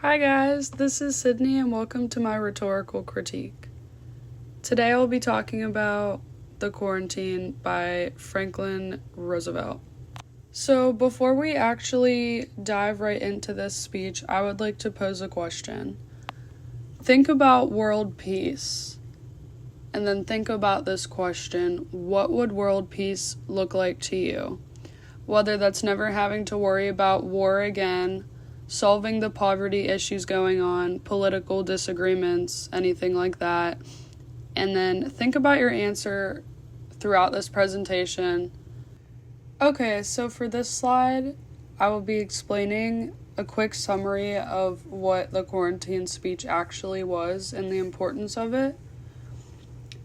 Hi guys, this is Sydney and welcome to my Rhetorical Critique. Today I'll be talking about The Quarantine by Franklin Roosevelt. So before we actually dive right into this speech, I would like to pose a question. Think about world peace, and then think about this question: what would world peace look like to you? Whether that's never having to worry about war again, solving the poverty issues going on, political disagreements, anything like that. And then think about your answer throughout this presentation. Okay, so for this slide, I will be explaining a quick summary of what the quarantine speech actually was and the importance of it.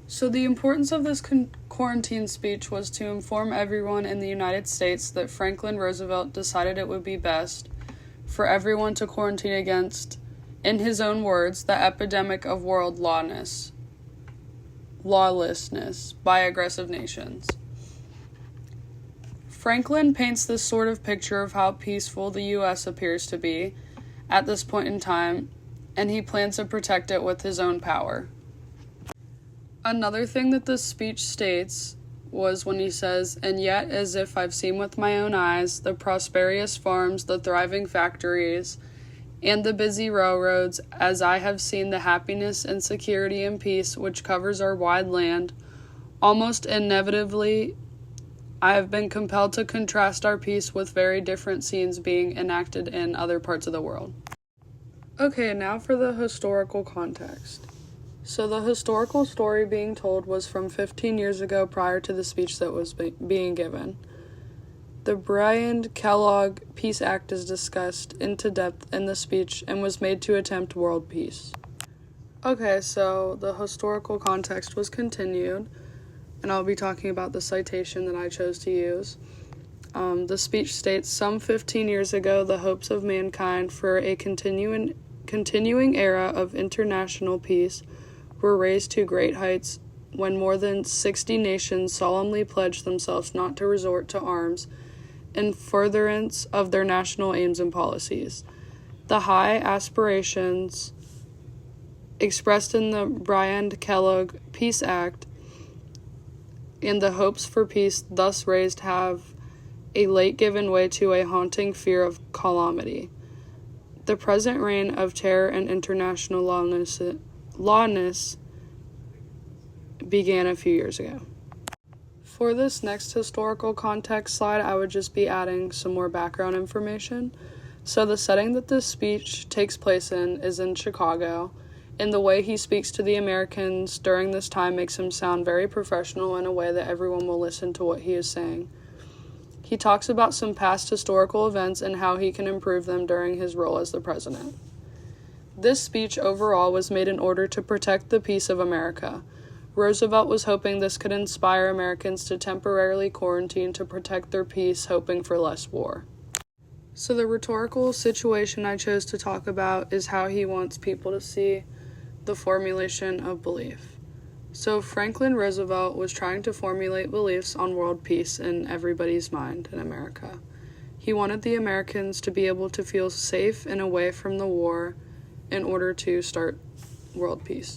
So the importance of this quarantine speech was to inform everyone in the United States that Franklin Roosevelt decided it would be best for everyone to quarantine against, in his own words, the epidemic of world lawlessness by aggressive nations. Franklin paints this sort of picture of how peaceful the U.S. appears to be at this point in time, and he plans to protect it with his own power. Another thing that this speech states was when he says, "And yet, as if I've seen with my own eyes, the prosperous farms, the thriving factories, and the busy railroads, as I have seen the happiness and security and peace which covers our wide land, almost inevitably I have been compelled to contrast our peace with very different scenes being enacted in other parts of the world." Okay, now for the historical context. So the historical story being told was from 15 years ago prior to the speech that was being given. The Bryan-Kellogg Peace Act is discussed into depth in the speech and was made to attempt world peace. Okay, so the historical context was continued, and I'll be talking about the citation that I chose to use. The speech states, "Some 15 years ago, the hopes of mankind for a continuing era of international peace were raised to great heights when more than 60 nations solemnly pledged themselves not to resort to arms in furtherance of their national aims and policies. The high aspirations expressed in the Bryan-Kellogg Peace Act and the hopes for peace thus raised have a late given way to a haunting fear of calamity. The present reign of terror and international lawlessness began a few years ago." For this next historical context slide, I would just be adding some more background information. So the setting that this speech takes place in is in Chicago, and the way he speaks to the Americans during this time makes him sound very professional in a way that everyone will listen to what he is saying. He talks about some past historical events and how he can improve them during his role as the president. This speech overall was made in order to protect the peace of America. Roosevelt was hoping this could inspire Americans to temporarily quarantine to protect their peace, hoping for less war. So the rhetorical situation I chose to talk about is how he wants people to see the formulation of belief. So Franklin Roosevelt was trying to formulate beliefs on world peace in everybody's mind in America. He wanted the Americans to be able to feel safe and away from the war in order to start world peace.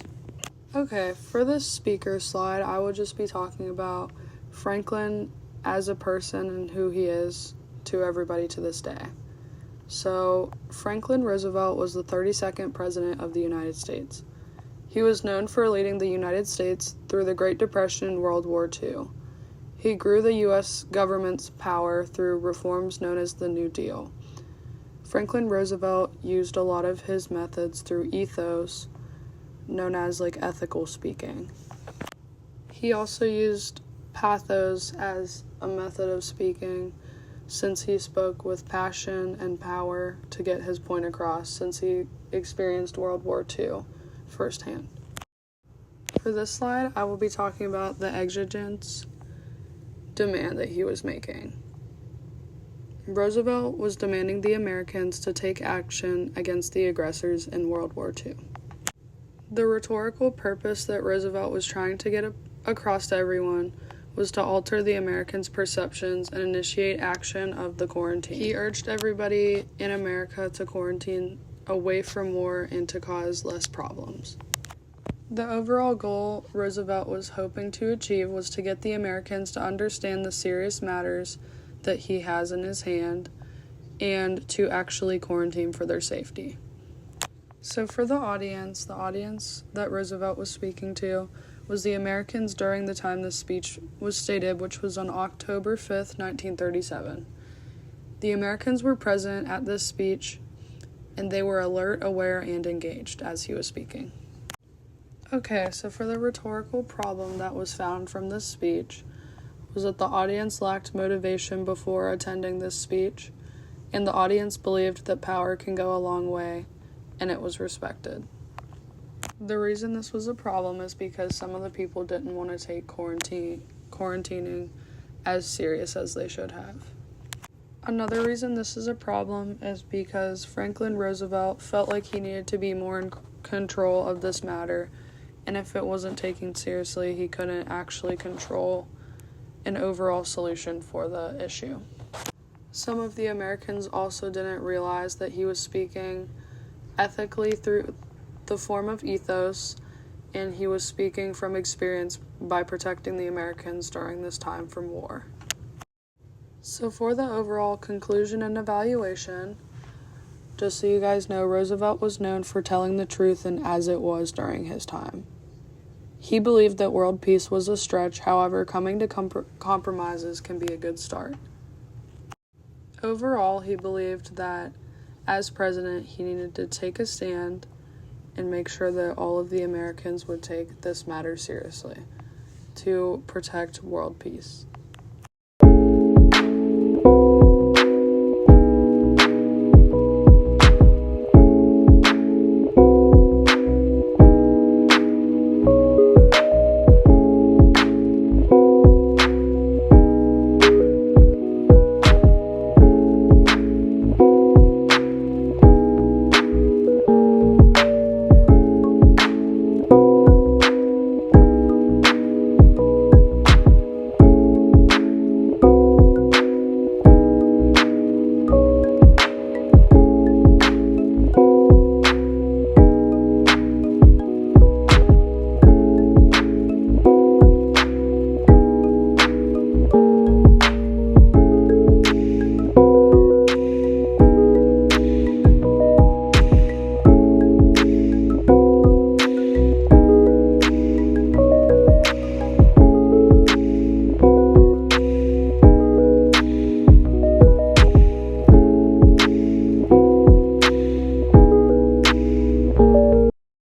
Okay, for this speaker slide, I will just be talking about Franklin as a person and who he is to everybody to this day. So, Franklin Roosevelt was the 32nd President of the United States. He was known for leading the United States through the Great Depression and World War II. He grew the U.S. government's power through reforms known as the New Deal. Franklin Roosevelt used a lot of his methods through ethos, known as ethical speaking. He also used pathos as a method of speaking, since he spoke with passion and power to get his point across, since he experienced World War II firsthand. For this slide, I will be talking about the exigence demand that he was making. Roosevelt was demanding the Americans to take action against the aggressors in World War II. The rhetorical purpose that Roosevelt was trying to get across to everyone was to alter the Americans' perceptions and initiate action of the quarantine. He urged everybody in America to quarantine away from war and to cause less problems. The overall goal Roosevelt was hoping to achieve was to get the Americans to understand the serious matters that he has in his hand and to actually quarantine for their safety. So for the audience that Roosevelt was speaking to was the Americans during the time this speech was stated, which was on October 5th, 1937. The Americans were present at this speech, and they were alert, aware, and engaged as he was speaking. Okay, so for the rhetorical problem that was found from this speech was that the audience lacked motivation before attending this speech, and the audience believed that power can go a long way, and it was respected. The reason this was a problem is because some of the people didn't want to take quarantining as serious as they should have. Another reason this is a problem is because Franklin Roosevelt felt like he needed to be more in control of this matter, and if it wasn't taken seriously, he couldn't actually control an overall solution for the issue. Some of the Americans also didn't realize that he was speaking ethically through the form of ethos, and he was speaking from experience by protecting the Americans during this time from war. So for the overall conclusion and evaluation, just so you guys know, Roosevelt was known for telling the truth and as it was during his time. He believed that world peace was a stretch, however, coming to compromises can be a good start. Overall, he believed that as president, he needed to take a stand and make sure that all of the Americans would take this matter seriously to protect world peace.